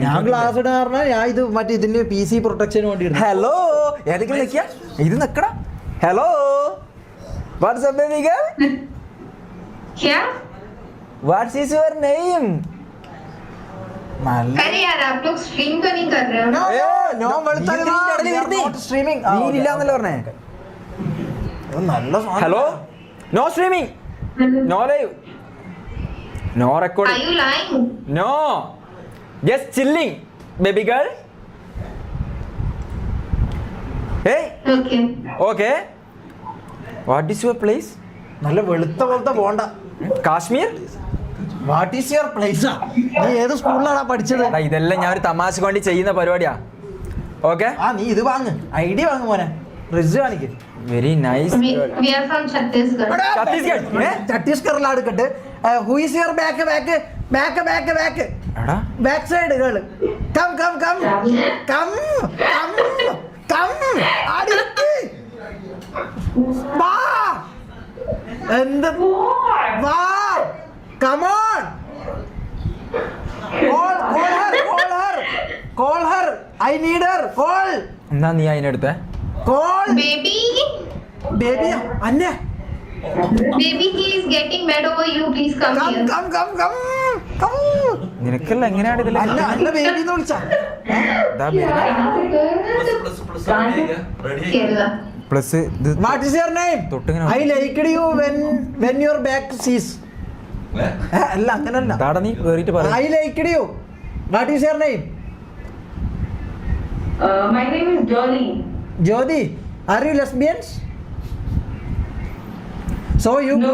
ഞാൻ ക്ലാസ് ഇടാൻ പറഞ്ഞാൽ ഞാൻ ഇത് മറ്റേ ഇതിന്റെ PC പ്രൊട്ടക്ഷന് വേണ്ടി. ഹലോ ഏതൊക്കെ നിൽക്കുക ഇത് നിക്കടാ. Hello WhatsApp baby girl what's is your name? अरे यार आप लोग स्ट्रीम तो नहीं कर रहे हो ना? No streaming. നീരില്ലാന്നല്ലേ പറഞ്ഞേ? നല്ല hello no streaming, no live, no Are recording, you lying? No just chilling baby girl. ഏയ് Okay. Okay what is your place? നല്ല വെളുത്ത പോലത്തെ പോണ്ട. Kashmir. What is your place? നീ ഏത് സ്കൂളിലാണ് പഠിച്ചത്? ഇതെല്ലാം ഞാൻ ഒരു തമാശക്ക് വേണ്ടി ചെയ്യുന്ന പരിപാടിയാ. ഓക്കെ നീ ഇത് വാങ്ങ്, ID വാങ്ങ് മോനെ, റിസ് കാണിക്ക്. Very nice. We are from Chhattisgarh. Chhattisgarh. ഛത്തീസ്ഗഡിലാണ് എടുക്കട്ടെ. Who is your back side girl? Come come come come come come അടിക്ക് വാ. എന്ത് വാ? Come on, call her. I need her. Call. എന്നാ നീ അതിനെടുത്തേ? Call. Baby, Baby അന്നെ. baby, he is getting mad over you. Please come here. Come. നിനക്കല്ല എങ്ങനെയാണ് ഇതിൽ അല്ല ബേബി എന്ന് വിളിച്ചാ. Kerala. Plus What is your name? തൊട്ടിങ്ങനെ I liked you when your back sees. അല്ല അങ്ങനല്ല. താട നീ കേറിയിട്ട് പറ. I liked you. What is your name? My name is Jolly. Jyoti. Are you lesbians? So you No.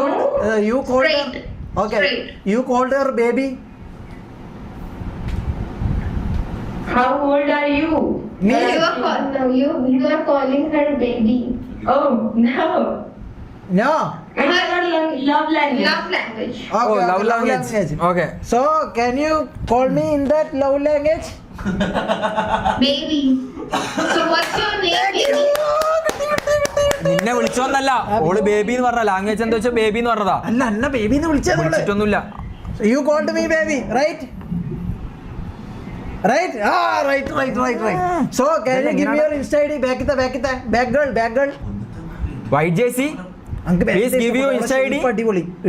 you called her. Straight. Okay. Straight. You called her baby. How old are you? Me. You are calling her baby. Oh, no. No. It's not love language. Love language. Oh love language. Okay So can you call me in that love language? Baby. So what's your name, baby? നിന്നെ വിളിച്ചോന്നല്ല, ഓള് baby എന്ന് പറഞ്ഞ language എന്താ വെച്ചാൽ baby എന്ന് പറഞ്ഞതാ. അല്ല അന്ന baby എന്ന് വിളിച്ചത്. വിളിച്ചിട്ടൊന്നുമില്ല. You called me baby, right? Right? Right. So can you give me your Insta ID? Back girl. White ജേസി Please give you Insta ID.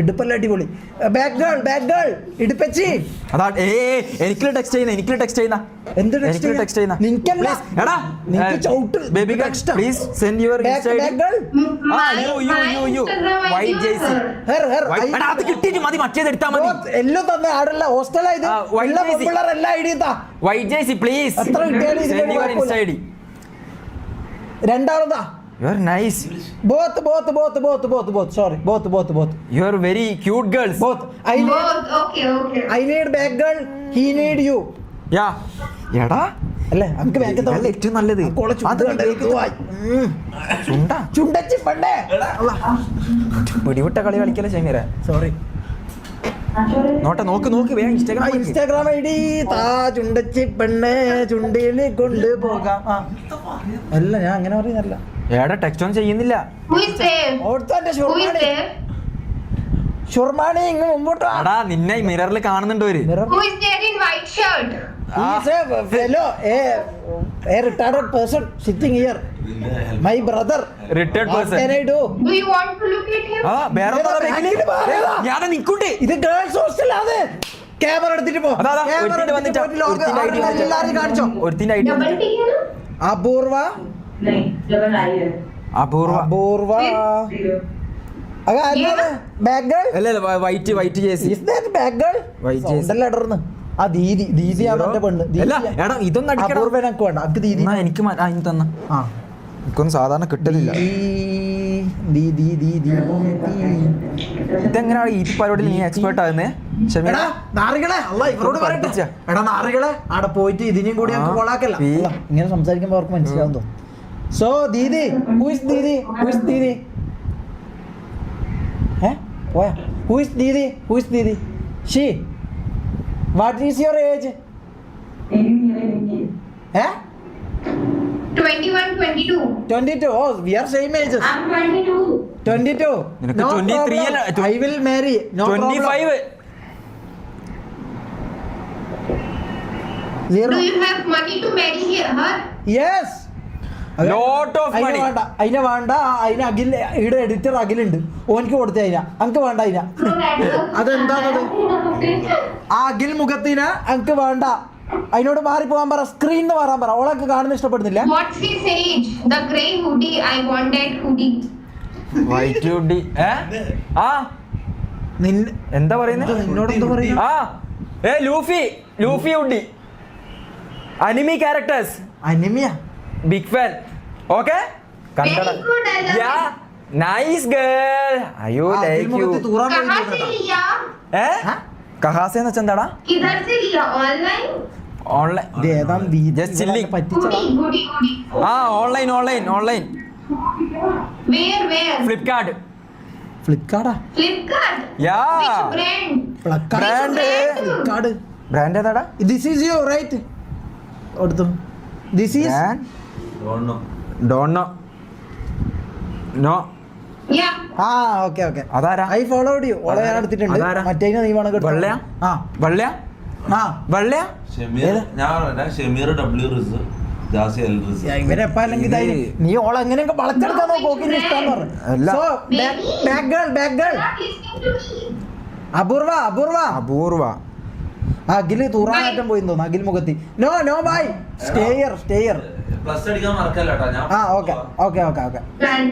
ഇടുപ്പല്ല അടിപൊളി. ബാക്ക് ഗേൾ ഇടുപ്പച്ചി. അതാ എനിക്ക് ടെക്സ്റ്റ് ചെയ്യുന്ന എന്ത് എനിക്ക് ടെക്സ്റ്റ് ചെയ്യുന്ന നിനക്കല്ല. എടാ നിനക്ക് ചൗട്ട് baby please send your insta ID. My you Instagram ID white is JC. her. എടാ അത് കിട്ടിയിട്ട് മതി, മറ്റേത് എടുത്താ മതി. എല്ലാം തന്നെ ആടല്ല ഹോസ്റ്റലാ ഇത്. white എല്ലാ JC. പെൺപിള്ളേർ എല്ലാ ഐഡി താ. വൈറ്റ് ജേസി പ്ലീസ് എത്ര കിട്ടിയാലും ഇതിന് സെൻഡ് യുവർ ഇൻസ്റ്റ കുഴപ്പമില്ല. ഐഡി. രണ്ടാളതാ. You are nice. Both. Sorry. Both. You are very cute girls. Both. Both. Okay. I need back girl. He need you. യാ എടാ അല്ലേ നമുക്ക് ബാക്കത്തെ ഇതല്ലേ ഏറ്റവും നല്ലത്. ചുണ്ടച്ചി പണ്ടേ. പിടിവിട്ട കളി കളിക്കല ചെങ്ങര. സോറി. നോക്ക് വേഗം ഇൻസ്റ്റാഗ്രാം ID താ ചുണ്ടച്ചി പെണ്ണേ ചുണ്ടിൽ കൊണ്ടുപോകാം. അല്ല ഞാൻ അങ്ങനെ പറയുന്നല്ല. ഏടാ ടെക്സ്റ്റ് ഒന്നും ചെയ്യുന്നില്ല. Who is there? ഓർത്തന്റെ Who is there? ഷുർമാണി ഇങ്ങ് മുമ്പോട്ട് വാ. എടാ നിന്നെ മിററിൽ കാണുന്നുണ്ട് ഒരു. Who is there in white shirt? He is a fellow, a retired person sitting here. My brother. Retired What person. can I do? Do you want to look at him? ആ വേറെ ഞാൻ നിൽക്കൂട്ടേ. ഇത് ഗേൾസ് ഹോസ്റ്റൽ ആണ്. Camera എടുത്തിട്ട് പോ. അതാ Camera ഒരുത്തിന്റെ വന്നിട്ട് എടുത്തിട്ട് പോയിട്ട് എല്ലാവരും കാണിച്ചോ. ഒരുത്തിന്റെ ഐഡി Double T है ना? അപൂർവ. नहीं, double I है. അപൂർവ ബാക്ക് ഗേൾ. അല്ല white Jessy. Is that back girl? White jersey. ഉണ്ടല്ലോ ഇടർന്ന്. ആ ദീദിയാണ് എന്റെ പെണ്ണ്. അല്ല എടാ ഇതൊന്നും അടിക്കണം. അപൂർവനക്ക് വേണ്ട. അക്ക് ദീദി. എന്നാ എനിക്ക് അതിന് തന്ന. ആ എനിക്കൊന്നും സാധാരണ കിട്ടലില്ല. ഇതെങ്ങനെയാണ് ഈ പരിപാടിയിൽ നീ എക്സ്പേർട്ട് ആകുന്നേ? എടാ നാറികളെ അല്ല ഇവരോട് പറയട്ടെ. എടാ നാറികളെ അവിടെ പോയിട്ട് ഇതിനെയും കൂടി ഞങ്ങൾക്ക് കൊളാക്കല്ല. ഇങ്ങനെ സംസാരിക്കുമ്പോൾ അവർക്ക് മനസ്സിലാവും തോന്നും. So didi who is didi പോയാ who is didi she what is your age? 21, 22. 22. Oh, we are same ages. I'm 22. 22. നിനക്ക് No 23 അല്ല, problem. I will marry. No 25. problem. Zero. Do you have money to marry her? Yes Lot of money. അതിനെ വേണ്ട. അതിന് അഖിൽ ഇവിടെ editor അഖിലുണ്ട്, ഓനിക്ക് കൊടുത്തേ അതിനാ. അനക്ക് വേണ്ട അതിനാ. So that അതെന്താണത്? ആ അഖിൽ മുഖത്തിന അനക്ക് വേണ്ട. അതിനോട് മാറി പോകാൻ പറ, സ്ക്രീനിന്ന് മാറാൻ പറ. ഓളൊക്കെ കാണുന്ന ഇഷ്ടപ്പെടുന്നില്ല. What's his age? The grey hoodie. I want that hoodie. White hoodie. ആ എന്താ പറയുന്നത്? നിന്നോട് എന്താ പറയുക? ആ ലൂഫി ഉഡി അനിമി ക്യാരക്ടേഴ്സ് അനിമിയ. Big fan. ഓക്കെ കണ്ടടാ. Very good. I love ya it. Nice girl. അയ്യോ ലൈക്ക് യു. कहाँ से लिया? കഹാസെന്ന് വെച്ചാ എന്താടാ? किधर से लिया? Online? Online. Just chilling. Goody, goody, goody. ആ ഓൺലൈൻ Where? ഫ്ലിപ്കാർട്ട്. ഫ്ലിപ്കാർട്ടാ? Flipkart. Ya Which brand? Brand. Flipkart. Brand ഏതാടാ? This is you right. എടുത്തു. This is don't know. Yeah. ആ ഓക്കെ ഓക്കെ. അതാരാ? I followed you. ഓളെ ഞാൻ എടുത്തിട്ടുണ്ട്. അതാരാ? മറ്റേ നീ വേണം എടുത്തോ. വെള്ളയാ? ആ ആ വെള്ളയാ? ഷമീർ ഡബ്ല്യു റിസ് ജാസി എൽ റിസ്. ഇവരെപ്പോ അല്ലെങ്കിൽ നീ ഓളെ എങ്ങനെയൊക്കെ വളച്ചെടുക്കാൻ നോക്ക്. ഓക്കിന്റെ ഇഷ്ടം അല്ല. So back girl Not listening to me. Apoorva Akhil തൂറാനാറ്റം പോയി തോന്നുന്നു. അഖിൽ മുഖത്തി. No bye. സ്റ്റേയർ പ്ലസ് അടിക്കാൻ മറക്കല്ലേട്ടാ ഞാൻ. ആ ഓക്കെ Bad.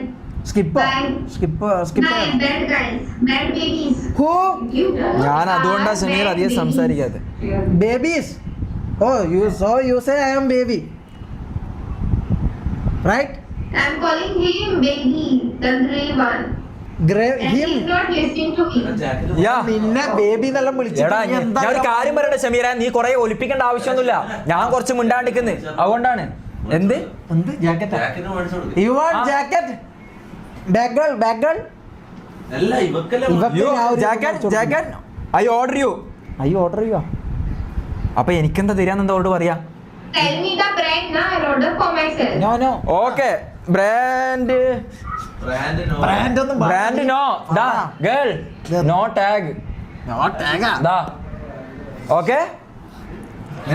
സ്കിപ്പ് Bad guys. Bad babies. Who You. ഞാൻ അതുകൊണ്ടാ are ഷമീർ bad അധികം babies. സംസാരിക്കാതെ. Babies. Oh you say I am baby right? I'm calling him baby, the grey one. And him. he's not listening to me. Jacket ya. നിന്നെ baby എന്നെല്ലാം എടാ വിളിച്ചിട്ട് നീ എന്താ ഞാൻ ഒരു കാര്യം പറയട്ടെ ഷമീര, നീ കൊറേ ഒലിപ്പിക്കേണ്ട ആവശ്യമൊന്നുമില്ല. ഞാൻ കുറച്ച് മിണ്ടാണ്ടിരിക്കുന്നു, അതുകൊണ്ടാണ്. എന്ത് ജാക്കറ്റാ? ജാക്കറ്റ് മേടിച്ചു കൊടുക്കും. You want jacket? Back girl അല്ല ഇവക്കല്ലേ ഇവ- ജാക്കറ്റ് ഐ ഓർഡർ യു. അയ്യോ ഓർഡർ ചെയ്യുക. അപ്പൊ എനിക്കെന്താ തരാന്നെന്താ ഓർഡർ പറയാ? Tell me the brand now. I'll order for myself. No okay brand brand ഒന്നും brand no. The girl no tag. ദാ ഓക്കെ.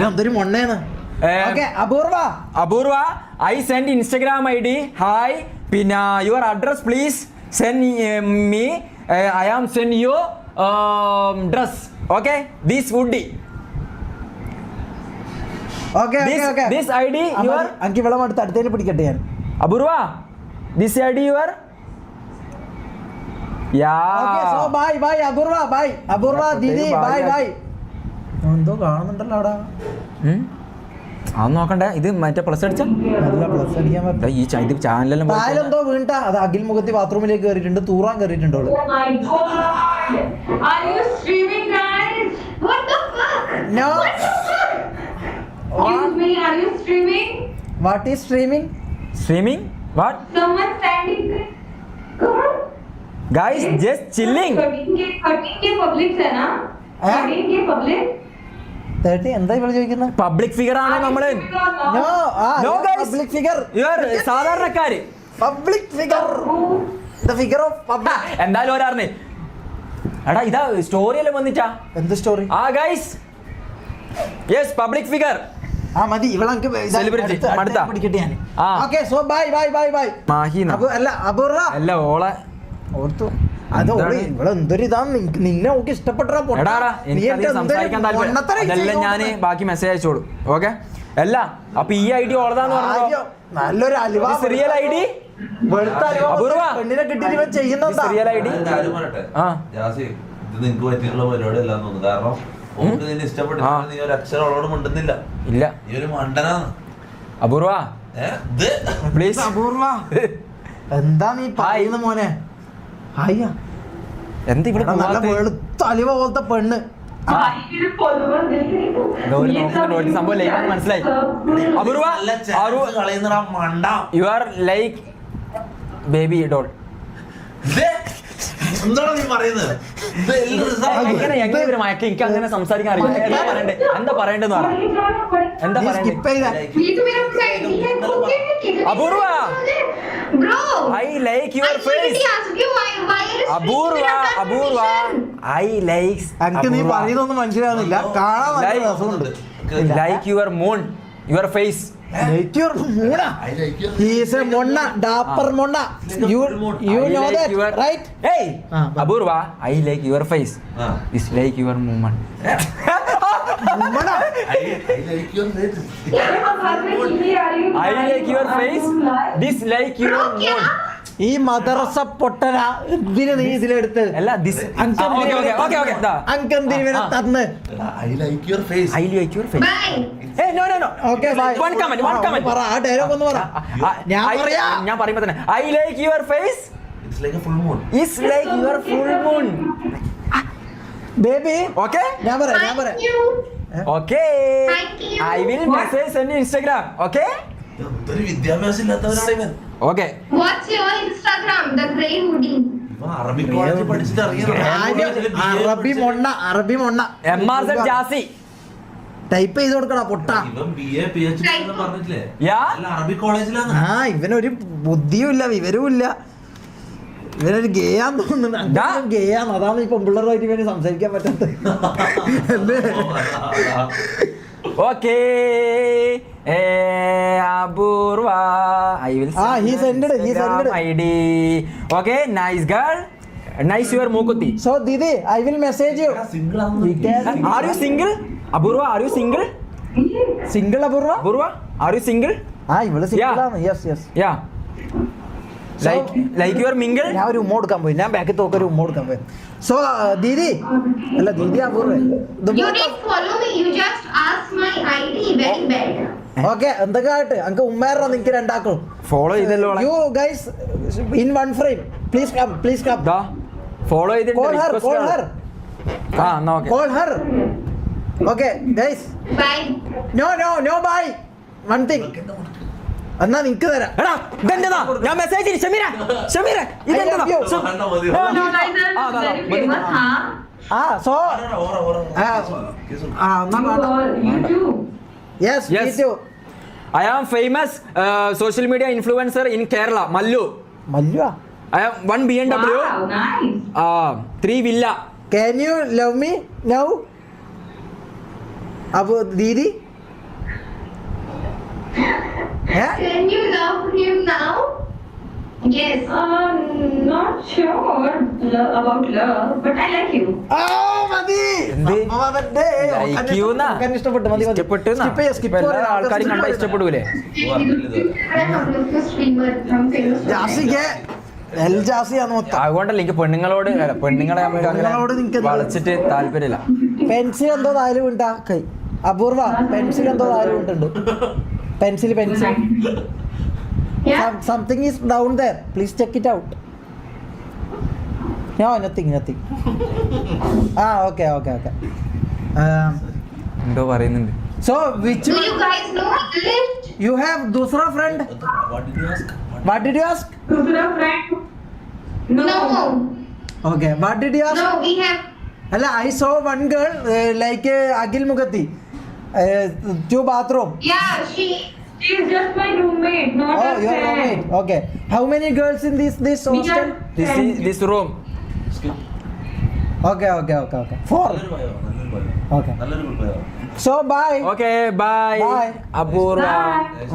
എന്തൊരു മൊണ്ണേന്ന്. Okay Apoorva I send Instagram I D. Hi പിന്നെ your address please send me. I am send you dress. Okay this വുഡി. This ID your എനിക്ക് വെള്ളം അടുത്ത് അടുത്തേക്ക് പിടിക്കട്ടെ ഞാൻ. അപൂർവ this ID your so bye Apoorva ദീദി ബൈ. എന്തോ കാണുന്നുണ്ടല്ലോ അവിടെ. അതൊന്നും നോക്കണ്ടേ, ഇത് മറ്റേ പ്ലസ് അടിച്ച നല്ല പ്ലസ് അടിക്കാൻ പറ്റും. ഈ ഇത് ചാനലെല്ലാം താലെന്തോ വീണ്ടാ. അത് അഖിൽ മുഖത്തി ബാത്റൂമിലേക്ക് കയറിയിട്ടുണ്ട്, തൂറാൻ കയറിയിട്ടുണ്ട് അവള്. Oh my god! Are you streaming, guys? What the fuck? No. Excuse me, are you streaming? What is streaming? Streaming what Someone standing there. Come on. Guys just chilling. 13K public है ना? 13K public? 30 എന്താ ഇവള് ചോദിക്കുന്നത്? Public figure ആണോ നമ്മള്? No, No, guys. public figure. ഇവർ സാധാരണക്കാര്. Public figure. The figure of public. എന്തായാലും ഒരാറിന് എടാ ഇതാ സ്റ്റോറി എല്ലാം വന്നിട്ടാ. എന്ത് സ്റ്റോറി? ആ ഗൈസ് യെസ് പബ്ലിക് ഫിഗർ. മതി ഇവളെ Celebrity. അടുത്ത. പിടിക്കട്ടെ ഞാൻ. ആ. ഓക്കെ സോ ബൈ മാഹിന അല്ല അപൂർവ അല്ല ഓളെ ഓർത്തു. അത് എന്താണ്? ഇവിടെ എന്തൊരു ഇതാ നിന്നെ ഓക്ക് ഇഷ്ടപ്പെട്ട എടാടാ എനിക്ക് അധികം സംസാരിക്കാൻ താല്പര്യം. അതെല്ലാം ഞാൻ ബാക്കി മെസ്സേജ് അയച്ചോളൂ. ഓക്കെ അല്ല അപ്പൊ ഈ ഐഡി ഓളതാന്ന് പറഞ്ഞോ? നല്ലൊരു അലുവ റിയൽ ഐഡി വെളുത്ത അലുവ അപൂർവ. പെണ്ണിനെ കിട്ടിയിട്ട് ഇവൻ ചെയ്യുന്നതാ. Real ID. കാര്യം പറയട്ടെ ആ. ജാസി ഇത് നിനക്ക് പറ്റിയുള്ള പരിപാടി അല്ലാന്ന് തോന്നുന്നു. കാരണം ഓക്ക് നിന്നെ ഇഷ്ടപ്പെട്ടില്ല, നീ ഒരു അക്ഷരം അവളോട് മിണ്ടുന്നില്ല. ഇല്ല നീ ഒരു മണ്ടനാണ്. അപൂർവ ഇത് പ്ലീസ്. അപൂർവ എന്താ നീ പറയുന്ന മോനെ? ഹായ്യാ എന്താ ഇവിടെ നല്ല വെളുത്ത അലുവ പോലത്തെ പെണ്ണ്. സംഭവം ലൈവാന്ന് മനസ്സിലായി. അപൂർവ നല്ല chance കളയുന്നടാ മണ്ട. You are like baby doll. എന്താണ് നീ പറയുന്നത്? ഇത് എല്ലാം result എങ്ങനെ ഇവര് മയക്കം? എനിക്ക് അങ്ങനെ സംസാരിക്കാൻ അറിയില്ല. എന്താ പറയണ്ടെന്ന് പറ. എന്താ നീ പറയണ്ടേ? സ്കിപ്പ് ചെയ്ത ये तो मेरा friend ही है. Apoorva! Bro. I like your I face. already asked you why are you അപൂർവ അപൂർവ ഐ ലൈക്സ്. എനിക്ക് നീ പറയുന്നൊന്നും മനസ്സിലാവുന്നില്ല. കാണാൻ നല്ല രസമുണ്ട്. like your moon, your face. Like your Mona. I like your He is a Monna, dapper Monna. You I know like that, your... right? Hey, but- Apurva, I like your face. Ah. It's like your movement. Mona. I like your face. I like your face. This like your moon. ഈ മദർസ പൊട്ടന എന്തിനാ നീ ഇതിലെടുത്ത് അല്ല this. Okay. Da. അങ്കന്തിന് ഇവനെ തന്ന് I like your face. I like your face. Bye. Hey, no. Okay bye One comment. പറ ആ dialogue ഒന്ന് പറ ഞാൻ പറയുമ്പോ തന്നെ I like your face. It's like a full moon. It's like your full moon. Baby Okay? ഞാൻ പറയാം Thank you. Okay. Thank you. I will message send you Instagram. Okay? എന്തൊരു വിദ്യാഭ്യാസം ഇല്ലാത്തവരാണ് ഇവൻ. Okay. What's your Instagram? The Grey Hoodie. ഇവൻ അറബി കോളേജിൽ പഠിച്ചിട്ട് അറബി മൊണ്ണ MRZ Jasi. ടൈപ്പ് ചെയ്ത് കൊടുക്കടാ പൊട്ട ഇവൻ BA PhD എന്ന് പറഞ്ഞിട്ടില്ലേ? Yeah. അല്ല അറബി കോളേജിലാണ്. ആ ഇവനൊരു ബുദ്ധിയും ഇല്ല വിവരവും ഇല്ല ഇവനൊരു ഗേയാന്ന് തോന്നുന്നു ഗേയാന്ന് അതാണ് ഈ പെമ്പിള്ളറുമായിട്ട് ഇവന് സംസാരിക്കാൻ പറ്റാത്തത് അല്ലേ? Okay. Apurva. I will send he you sent it, he Instagram sent it. ID. Okay, nice girl. Nice your Mukuti. So Didi, I will message you. Single ആണെന്ന് You can- Are you single? Apurva, are you single? Single അപൂർവ Apurva, are you single? ആ ഇവള് single Yeah. ആണ് yes yes Yeah. Like you are mingle? ഞാൻ ഒരു ഉമ്മ കൊടുക്കാൻ പോയി ഞാൻ ബാക്കിൽ തോക്ക ഒരു ഉമ്മ കൊടുക്കാൻ പോയി സോ ദീദി അല്ല ദീദി അപൂർവ You didn't follow me. You just asked my ID. Very bad. Okay എന്തൊക്കെ ആയിട്ട് അനക്ക് ഉമ്മേറോ നിനക്ക് രണ്ടാക്കും Follow ചെയ്തല്ലോ അവളെ. You guys in one frame please come ദാ follow ചെയ്തിട്ട് കോൾ ഹർ ആ എന്നാ okay call her okay guys Bye. No bye one thing എന്നാ നിനക്ക് തരാം എടാ ഇതെന്താ ഞാൻ മെസ്സേജ് ഷമീര ഇതെന്താ I love you. വേണ്ട, മതി. No. You guys Ah, are no. very famous, huh? ആ so aura. You too. Yes Yes. I am famous social media influencer in Kerala, Mallu. മല്ലുവാ I have 1 BMW, Wow, nice. 3 villa. Can you love me now? Abu Didi? Yeah? Can you love him now? Yes. Not sure about love, but I like you. Oh, മതി. എന്ത്? സംഭവം അതല്ലേ. Like you ന്നാ? ഓക്കാൻ ഇഷ്ടപ്പെട്ടു മതി ഇഷ്ടപ്പെട്ടു എന്നാ? Skip ചെയ്യ്, skip ഇപ്പൊ എല്ലാ ചെയ്യ്. ആൾക്കാരും കണ്ടാ ഇഷ്ടപ്പെടൂലേ हम लोग तो streamer हम famous. ജാസിക്ക് എൽ ജാസിയാന്ന് മൊത്തം അതുകൊണ്ടല്ല എനിക്ക് പെണ്ണുങ്ങളോട് അല്ല, പെണ്ണുങ്ങളെ നമുക്ക് അങ്ങനെ പെണ്ണുങ്ങളോട് നിനക്ക് വളച്ചിട്ട് താല്പര്യമില്ല. പെൻസിൽ എന്തോ താലും ഉണ്ടാ കൈ അപൂർവ പെൻസിൽ എന്തോ താലും ഉണ്ട് pencil Yeah. Something is down there please check it out no nothing ആ ഓക്കെ എന്തോ പറയുന്നുണ്ട്. So which Do you guys know English? You have dusra friend What did you ask? What did you ask Dusra friend? No. Okay what did you ask No, we have. അല്ല I saw one girl like Akhil മുഖത്തി to bathroom Yeah, she. She is just my roommate, not Oh, a your friend. roommate. Okay. How many girls in this We hostel? are This friends. is this room. Okay. Four. നല്ലൊരു ഭയോ. Okay. നല്ലൊരു good ഭയോ. So bye. Okay, bye. Bye. Apurva.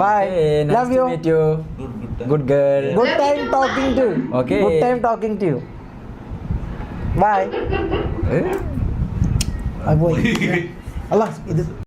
Bye. Hey, nice Love to you. meet you. Good. Good girl. Good time talking to you. Okay. Good time talking to you. Bye. Eh? Allah, ഇത്